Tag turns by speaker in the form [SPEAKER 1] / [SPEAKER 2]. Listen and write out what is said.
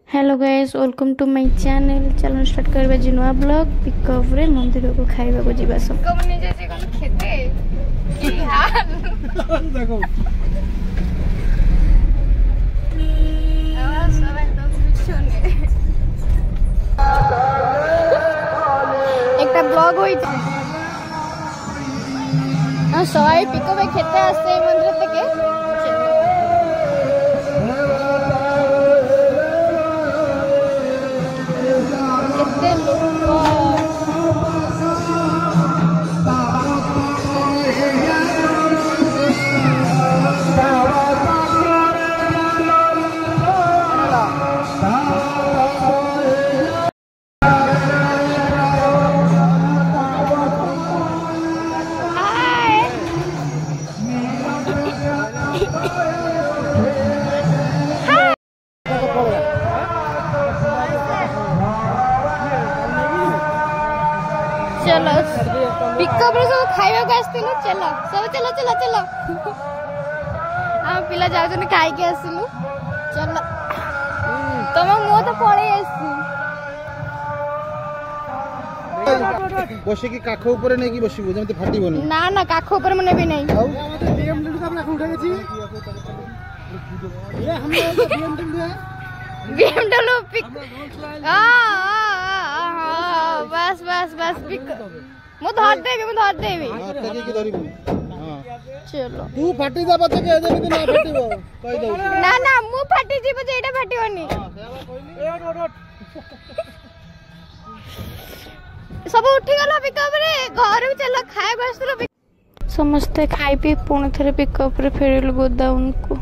[SPEAKER 1] Hello guys, welcome to my channel. चलो start करबा जी नुआ ब्लॉग। पिकअप रे मंदिर को खाइबा को जीवा सब पिकअप ने जैसे कोन खेते की हाल देखो आवाज सब एकदम सुने একটা ব্লগ হইছে না সবাই পিকআপে খেতে আসছে এই মন্দির থেকে। चलो पिकअप रे सब खाइबा को आस्तिलु। चलो सब चलो चलो चलो हम पिला जाउछन खाइ के आसिलु। चलो तम मो तो पळे आसी
[SPEAKER 2] बसे की काखो ऊपर नै की बसिबो जेमते फाटिबोनी
[SPEAKER 1] ना ना काखो ऊपर मने भी नहीं।
[SPEAKER 2] आउ बीएमडब्ल्यू का अपना उठा गेछि ये हम
[SPEAKER 1] बीएमडब्ल्यू पिक बस बस बस पिक मु धर देबी
[SPEAKER 2] हां तके की धरिबो। हां
[SPEAKER 1] चलो
[SPEAKER 2] तू फाटी जा बचे के जेमते ना फाटिबो कहि दउ
[SPEAKER 1] ना ना मु फाटी जीव जे एटा फाटिबनी।
[SPEAKER 2] हां सेवा कहली
[SPEAKER 1] सब उठी गला पिकअप रे घर भी। चलो खाए बसलो समस्ते खाई पी पुणे थे पिकअप रे फेरिलु गोदाउन को।